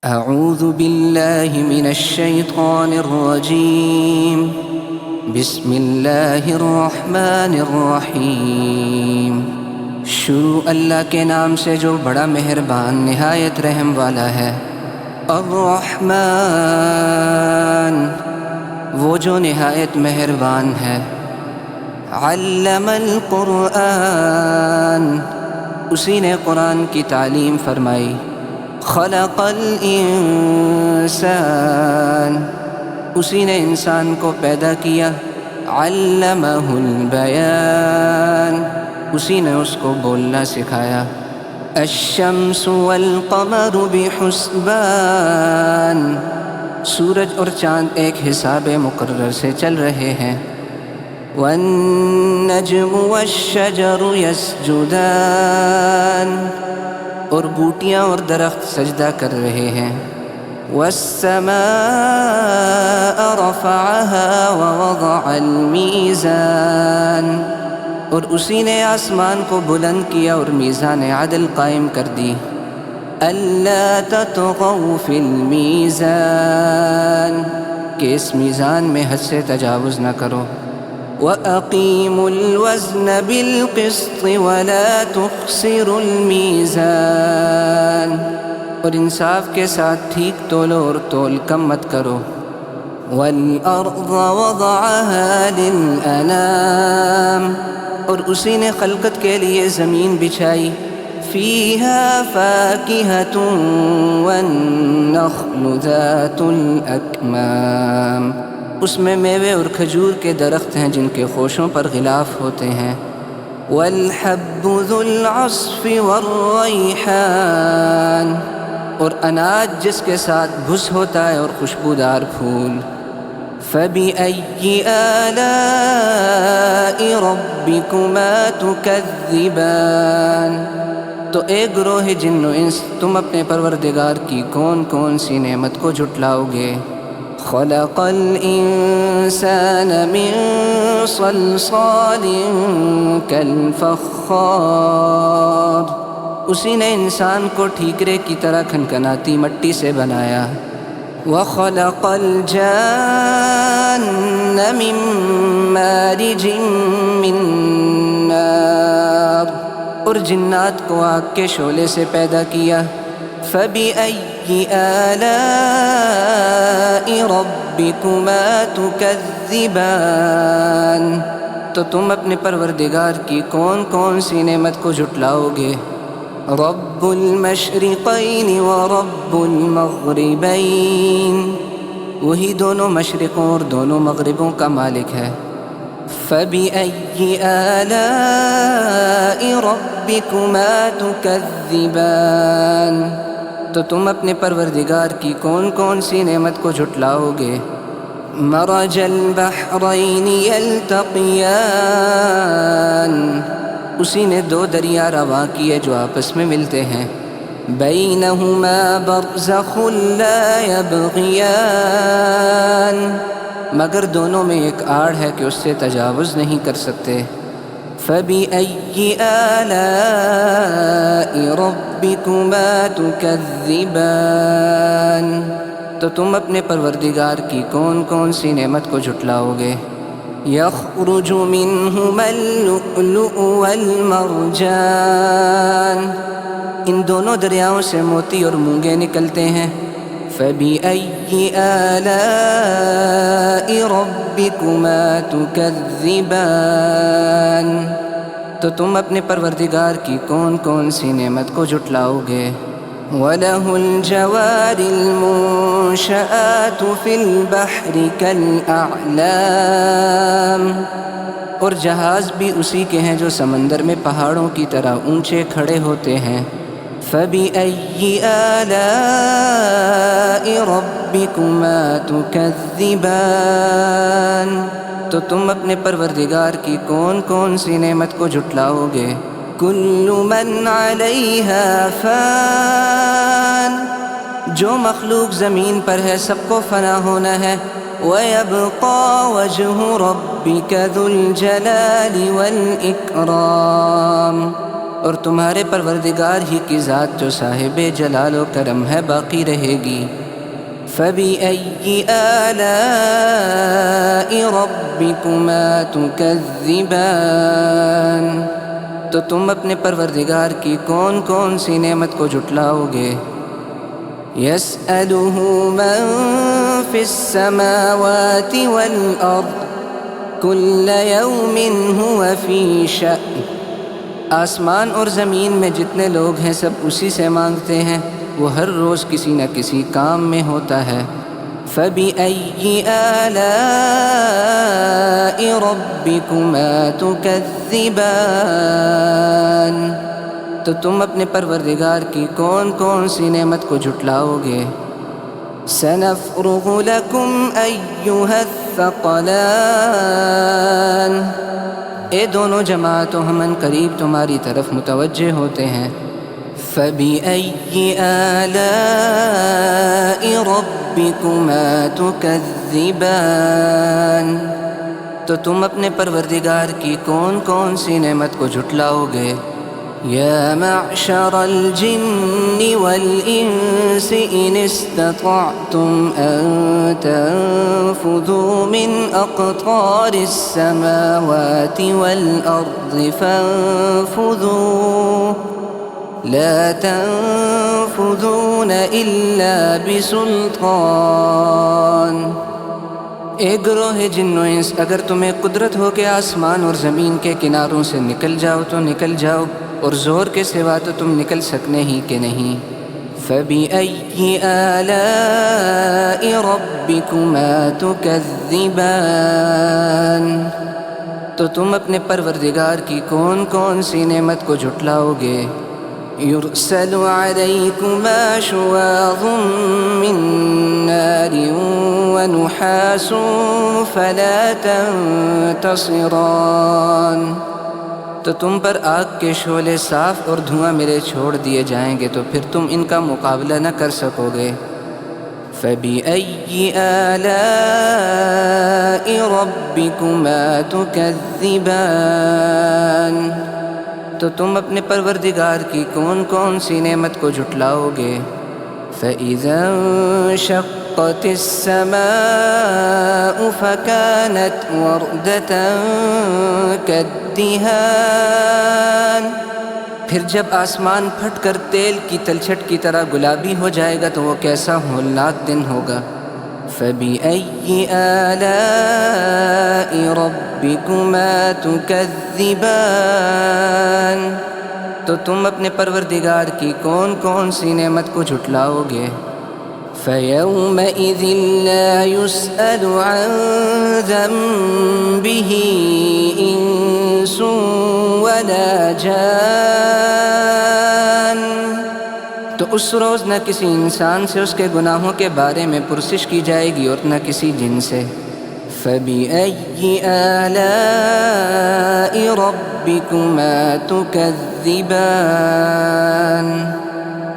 اعوذ باللہ من الشیطان الرجیم بسم اللہ الرحمن الرحیم۔ شروع اللہ کے نام سے جو بڑا مہربان نہایت رحم والا ہے۔ الرحمن، وہ جو نہایت مہربان ہے۔ علم القرآن، اسی نے قرآن کی تعلیم فرمائی۔ خلق الانسان، اسی نے انسان کو پیدا کیا۔ علمہ البیان، اسی نے اس کو بولنا سکھایا۔ الشمس والقمر بحسبان، سورج اور چاند ایک حساب مقرر سے چل رہے ہیں۔ والنجم والشجر یسجدان، اور بوٹیاں اور درخت سجدہ کر رہے ہیں۔ والسماء رفعها ووضع الميزان، اور اسی نے آسمان کو بلند کیا اور میزان عدل قائم کر دی۔ الا تطغوا فی المیزان، کہ اس میزان میں حد سے تجاوز نہ کرو۔ وَأَقِيمُوا الْوَزْنَ بِالْقِسْطِ وَلَا تُخْسِرُوا الْمِيزَانَ، اور انصاف کے ساتھ ٹھیک تولو اور تول کم مت کرو۔ وَالْأَرْضَ وَضَعَهَا لِلْأَنَامِ، اور اسی نے خلقت کے لیے زمین بچھائی۔ فِيهَا فَاكِهَةٌ وَالنَّخْلُ ذَاتُ الْأَكْمَامِ، اس میں میوے اور کھجور کے درخت ہیں جن کے خوشوں پر غلاف ہوتے ہیں۔ والحب ذو العصف والریحان، اور اناج جس کے ساتھ بھس ہوتا ہے اور خوشبودار پھول۔ فبأي آلاء ربكما تكذبان، تو ایک گروہ جن و انس تم اپنے پروردگار کی کون کون سی نعمت کو جھٹلاؤ گے۔ خلق الانسان من صلصال کالفخار، اسی نے انسان کو ٹھیکرے کی طرح کھنکھناتی مٹی سے بنایا۔ وخلق الجان من مارج من نار، اور جنات کو آگ کے شعلے سے پیدا کیا۔ فبأي آلاء ربكما تكذبان، تو تم اپنے پروردگار کی کون کون سی نعمت کو جھٹلاؤ گے۔ رب المشرقین ورب المغربین، وہی دونوں مشرقوں اور دونوں مغربوں کا مالک ہے۔ فبأي آلاء ربكما تكذبان، تو تم اپنے پروردگار کی کون کون سی نعمت کو جھٹلاؤ گے۔ مرج البحرین یلتقیان، اسی نے دو دریا رواں کیے جو آپس میں ملتے ہیں۔ بینہما برزخ لا یبغیان، مگر دونوں میں ایک آڑ ہے کہ اس سے تجاوز نہیں کر سکتے۔ فبأي آلاء ربكما تكذبان، تو تم اپنے پروردگار کی کون کون سی نعمت کو جھٹلاؤ گے۔ یخرج منہما اللؤلؤ والمرجان، ان دونوں دریاؤں سے موتی اور مونگے نکلتے ہیں۔ فبأي آلاء ربكما تكذبان، تو تم اپنے پروردگار کی کون کون سی نعمت کو جھٹلاؤ گے۔ وَلَهُ الْجَوَارِ الْمُنشَآتُ فِي الْبَحْرِ كَالْأَعْلَامِ، اور جہاز بھی اسی کے ہیں جو سمندر میں پہاڑوں کی طرح اونچے کھڑے ہوتے ہیں۔ فبأي آلاء ربكما تكذبان، تو تم اپنے پروردگار کی کون کون سی نعمت کو جھٹلاؤ گے۔ کل من علیہا فان، جو مخلوق زمین پر ہے سب کو فنا ہونا ہے۔ وَيَبْقَى وَجْهُ رَبِّكَ ذُو الْجَلَالِ وَالْإِكْرَامِ، اور تمہارے پروردگار ہی کی ذات جو صاحب جلال و کرم ہے باقی رہے گی۔ فَبِأَيِّ آلَاءِ رَبِّكُمَا تُكَذِّبَانِ، تو تم اپنے پروردگار کی کون کون سی نعمت کو جھٹلاؤ گے؟ يَسْأَلُهُ مَن فِي السَّمَاوَاتِ وَالْأَرْضِ كُلَّ يَوْمٍ هُوَ فِي شَأْنٍ، آسمان اور زمین میں جتنے لوگ ہیں سب اسی سے مانگتے ہیں، وہ ہر روز کسی نہ کسی کام میں ہوتا ہے۔ فَبِأَيِّ آلَاءِ رَبِّكُمَا تُكَذِّبَانِ، تو تم اپنے پروردگار کی کون کون سی نعمت کو جھٹلاؤ گے؟ سَنَفْرُغُ لَكُمْ أَيُّهَا الثَّقَلَانِ، اے دونوں جماعتوں ہم ان قریب تمہاری طرف متوجہ ہوتے ہیں۔ فَبِأَيِّ آلَاءِ رَبِّكُمَا تُكَذِّبَانِ، تو تم اپنے پروردگار کی کون کون سی نعمت کو جھٹلاؤ گے؟ یا معشر الجن والانس ان استطعتم ان تنفذوا من اقطار السماوات والارض فانفذوا لا تنفذون الا بسلطان۔ اے گروہ جن و انس، اگر تمہیں قدرت ہو کہ آسمان اور زمین کے کناروں سے نکل جاؤ تو نکل جاؤ، اور زور کے سوا تو تم نکل سکنے ہی کہ نہیں۔ فَبِأَيِّ آلَاءِ رَبِّكُمَا تُكَذِّبَانِ، تو تم اپنے پروردگار کی کون کون سی نعمت کو جھٹلاؤ گے؟ يُرْسَلُ عَلَيْكُمَا شُوَاظٌ مِّن نَّارٍ وَنُحَاسٌ فَلَا تَنتَصِرَانِ، تو تم پر آگ کے شعلے صاف اور دھواں ملے چھوڑ دیے جائیں گے تو پھر تم ان کا مقابلہ نہ کر سکو گے۔ فَبِأَيِّ آلَاءِ رَبِّكُمَا تُكَذِّبَانِ، تو تم اپنے پروردگار کی کون کون سی نعمت کو جھٹلاؤ گے؟ فَإِذَا انشَقَّتِ السَّمَاءُ فَكَانَتْ وَرْدَةً كَالدِّهَانِ، پھر جب آسمان پھٹ کر تیل کی تلچھٹ کی طرح گلابی ہو جائے گا تو وہ کیسا ہولناک دن ہوگا۔ فَبِأَيِّ آلَاءِ رَبِّكُمَا تُكَذِّبَانِ، تو تم اپنے پروردگار کی کون کون سی نعمت کو جھٹلاؤ گے؟ فَيَوْمَئِذٍ لَا يُسْأَلُ عَن ذَنبِهِ إِنسٌ وَلَا جَانٌ، تو اس روز نہ کسی انسان سے اس کے گناہوں کے بارے میں پرسش کی جائے گی اور نہ کسی جن سے۔ فَبِأَيِّ آلَاءِ رَبِّكُمَا تُكَذِّبَانِ،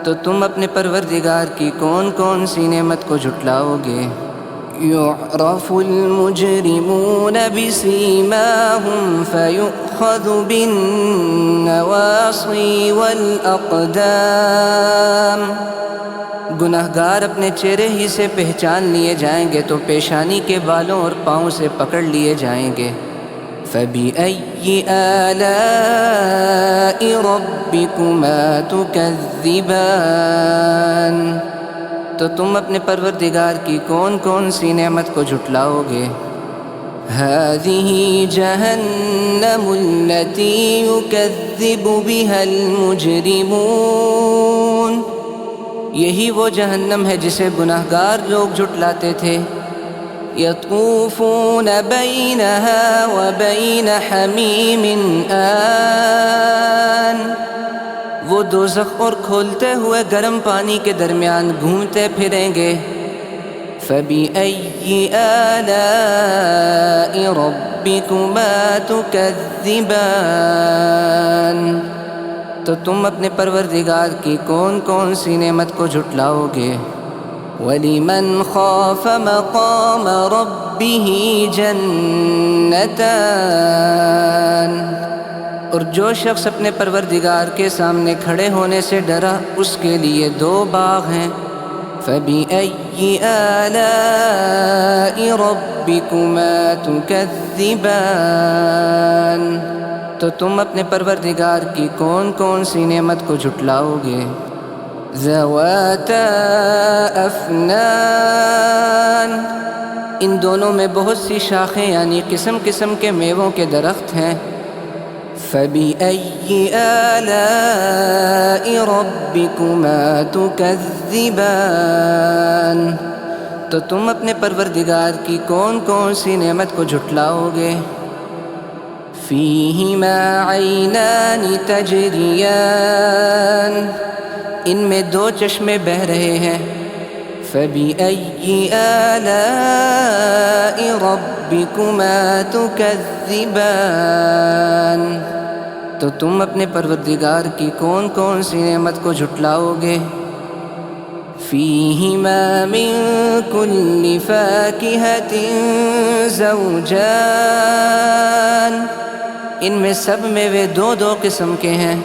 تو تم اپنے پروردگار کی کون کون سی نعمت کو جھٹلاؤ گے؟ يُعْرَفُ الْمُجْرِمُونَ بِسِيمَاهُمْ فَيُؤْخَذُ بِالنَّوَاصِي وَالْأَقْدَامِ، گناہگار اپنے چہرے ہی سے پہچان لیے جائیں گے تو پیشانی کے بالوں اور پاؤں سے پکڑ لیے جائیں گے۔ فَبِأَيِّ آلَاءِ رَبِّكُمَا تُكَذِّبَانِ، تو تم اپنے پروردگار کی کون کون سی نعمت کو جھٹلاؤ گے؟ هَذِهِ جَهَنَّمُ الَّتِي يُكَذِّبُ بِهَا الْمُجْرِمُونَ، یہی وہ جہنم ہے جسے گناہگار لوگ جھٹلاتے تھے۔ يَطُوفُونَ بَيْنَهَا وَبَيْنَ حَمِيمٍ آنٍ، وہ دوزخ اور کھولتے ہوئے گرم پانی کے درمیان گھومتے پھریں گے۔ فَبِأَيِّ آلَاءِ رَبِّكُمَا تُكَذِّبَانِ، تو تم اپنے پروردگار کی کون کون سی نعمت کو جھٹلاؤ گے؟ وَلِمَنْ خَافَ مَقَامَ رَبِّهِ جَنَّتَانِ، اور جو شخص اپنے پروردگار کے سامنے کھڑے ہونے سے ڈرا اس کے لیے 2 باغ ہیں۔ فَبِأَيِّ آلَاءِ رَبِّكُمَا تُكَذِّبَانِ، تو تم اپنے پروردگار کی کون کون سی نعمت کو جھٹلاؤ گے؟ ذَوَاتَا أَفْنَانٍ، ان دونوں میں بہت سی شاخیں یعنی قسم قسم کے میووں کے درخت ہیں۔ فَبِأَيِّ آلَاءِ رَبِّكُمَا تُكَذِّبَانِ، تو تم اپنے پروردگار کی کون کون سی نعمت کو جھٹلاؤ گے؟ فِيهِمَا عَيْنَانِ تَجْرِيَانِ، ان میں 2 چشمے بہہ رہے ہیں۔ فَبِأَيِّ آلَاءِ رَبِّكُمَا تُكَذِّبَانِ، تو تم اپنے پروردگار کی کون کون سی نعمت کو جھٹلاؤ گے؟ فِيهِمَا مِن كُلِّ فَاكِهَةٍ زَوْجَانِ، ان میں سب میوے 2 قسم کے ہیں۔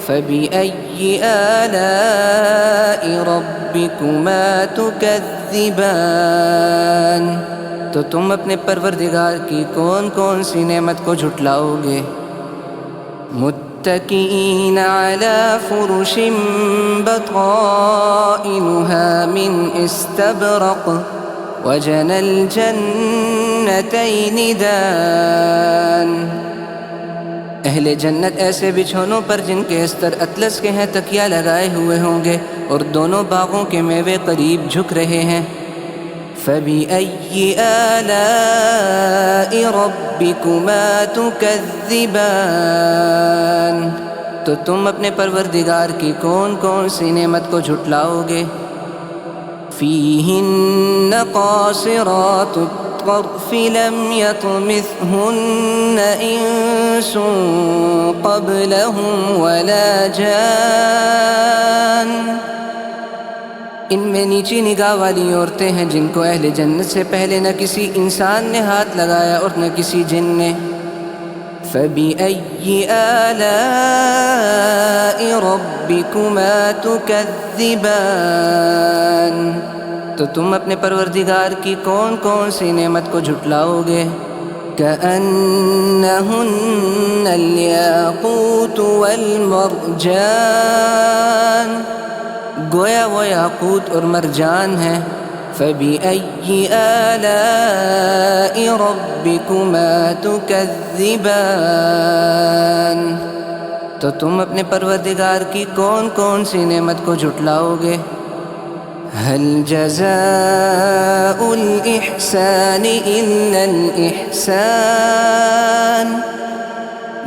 فَبِأَيِّ آلَاءِ رَبِّكُمَا تُكَذِّبَانِ، تو تم اپنے پروردگار کی کون کون سی نعمت کو جھٹلاؤ گے؟ متکئین علی فرش بطائنها من استبرق وجنى الجنتین دان، اہل جنت ایسے بچھونوں پر جن کے استر اطلس کے ہیں تکیہ لگائے ہوئے ہوں گے، اور دونوں باغوں کے میوے قریب جھک رہے ہیں۔ فَبِأَيِّ آلَاءِ رَبِّكُمَا تُكَذِّبَانِ، تو تم اپنے پروردگار کی کون کون سی نعمت کو جھٹلاؤ گے؟ فِيهِنَّ قَاصِرَاتُ الطَّرْفِ لَمْ يَطْمِثْهُنَّ إِنسٌ قَبْلَهُمْ وَلَا جَانٌّ، ان میں نیچی نگاہ والی عورتیں ہیں جن کو اہل جنت سے پہلے نہ کسی انسان نے ہاتھ لگایا اور نہ کسی جن نے۔ فَبِأَيِّ آلَاءِ رَبِّكُمَا تُكَذِّبَانِ، تو تم اپنے پروردگار کی کون کون سی نعمت کو جھٹلاؤ گے؟ كَأَنَّهُنَّ الْيَاقُوتُ وَالْمَرْجَانُ، گویا وہ یاقوت اور مرجان ہیں۔ فَبِأَيِّ آلَاءِ رَبِّكُمَا تُكَذِّبَانِ، تو تم اپنے پروردگار کی کون کون سی نعمت کو جھٹلاؤ گے؟ هَلْ جَزَاءُ الْإِحْسَانِ إِلَّا الْإِحْسَانُ،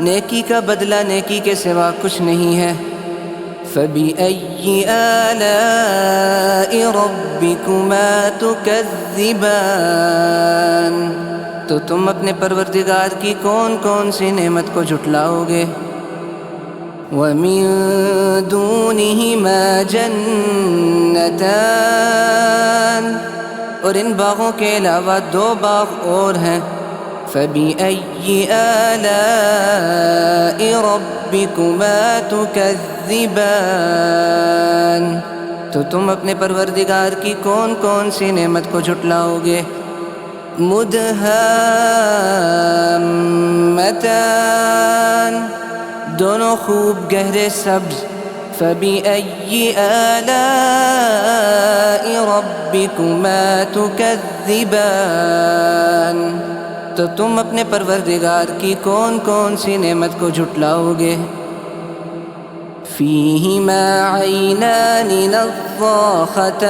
نیکی کا بدلہ نیکی کے سوا کچھ نہیں ہے۔ فَبِأَيِّ آلَاءِ رَبِّكُمَا تُكَذِّبَانِ، تو تم اپنے پروردگار کی کون کون سی نعمت کو جھٹلاؤ گے؟ وَمِن دُونِهِمَا جَنَّتَانِ، اور ان باغوں کے علاوہ 2 باغ اور ہیں۔ فَبِأَيِّ آلَاءِ رَبِّكُمَا تُكَذِّبَانِ، تو تم اپنے پروردگار کی کون کون سی نعمت کو جھٹلاؤ گے؟ مُدْهَامَّتَانِ، دونوں خوب گہرے سبز۔ فَبِأَيِّ آلَاءِ رَبِّكُمَا تُكَذِّبَانِ، تو تم اپنے پروردگار کی کون کون سی نعمت کو جھٹلاؤ گے؟ فِيهِمَا عَيْنَانِ نَضَّاخَتَانِ،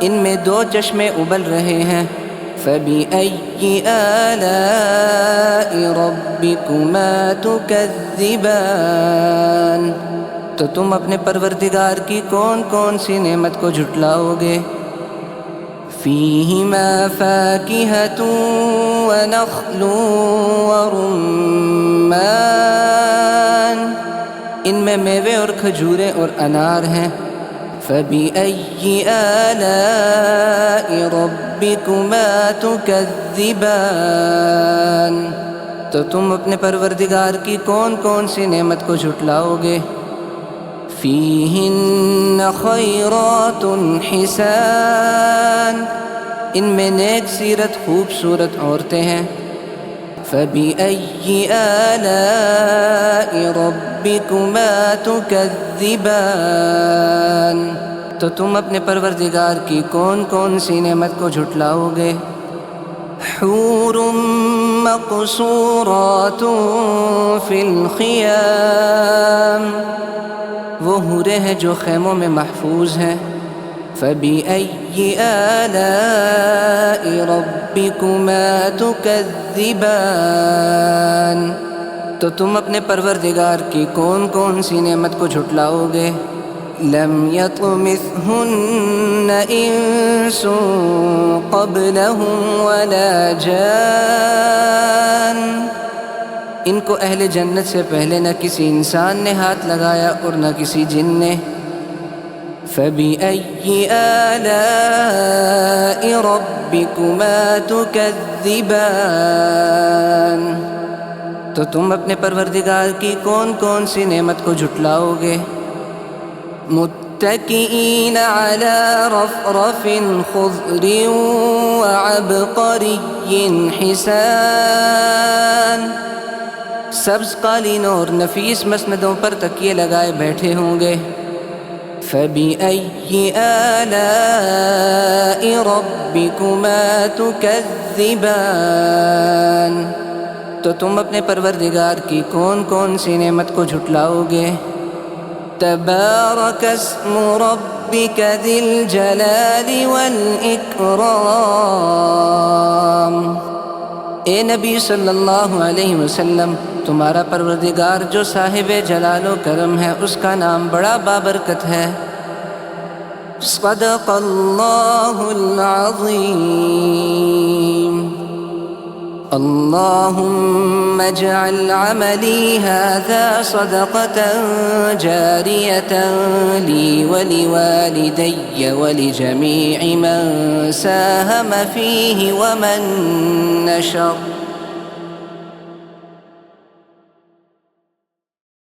ان میں 2 چشمے ابل رہے ہیں۔ فَبِأَيِّ آلَاءِ رَبِّكُمَا تُكَذِّبَانِ، تو تم اپنے پروردگار کی کون کون سی نعمت کو جھٹلاؤ گے؟ فِيهِمَا فَاكِهَةٌ وَنَخْلٌ وَرُمَّانٌ، ان میں میوے اور کھجوریں اور انار ہیں۔ فَبِأَيِّ آلَاءِ رَبِّكُمَا تُكَذِّبَانِ، تو تم اپنے پروردگار کی کون کون سی نعمت کو جھٹلاؤ گے؟ فیہن خیرات حسان، ان میں نیک سیرت خوبصورت عورتیں ہیں۔ فَبِأَيِّ آلَاءِ رَبِّكُمَا تُكَذِّبَانِ، تو تم اپنے پروردگار کی کون کون سی نعمت کو جھٹلاؤ گے؟ حور مقصورات فی الخیام، وہ حوریں ہیں جو خیموں میں محفوظ ہیں۔ فَبِأَيِّ آلَاءِ رَبِّكُمَا تُكَذِّبَانِ، تو تم اپنے پروردگار کی کون کون سی نعمت کو جھٹلاؤ گے؟ لم يطمثهن انس قبلهم ولا جان، ان کو اہل جنت سے پہلے نہ کسی انسان نے ہاتھ لگایا اور نہ کسی جن نے۔ فَبِأَيِّ آلَاءِ رَبِّكُمَا تُكَذِّبَانِ، تو تم اپنے پروردگار کی کون کون سی نعمت کو جھٹلاؤ گے؟ متکئین علی رفرف خضر وعبقری حسان، سبز قالینوں اور نفیس مسندوں پر تکیے لگائے بیٹھے ہوں گے۔ فَبِأَيِّ آلَاءِ رَبِّكُمَا تُكَذِّبَانِ، تو تم اپنے پروردگار کی کون کون سی نعمت کو جھٹلاؤ گے؟ تبارک اسم ربک ذی الجلال والاکرام، اے نبی صلی اللہ علیہ وسلم، تمہارا پروردگار جو صاحب جلال و کرم ہے اس کا نام بڑا بابرکت ہے۔ صدق اللہ العظیم۔ اللهم اجعل عملي هذا صدقة جارية لي ولوالدي ولجميع من ساهم فيه ومن نشر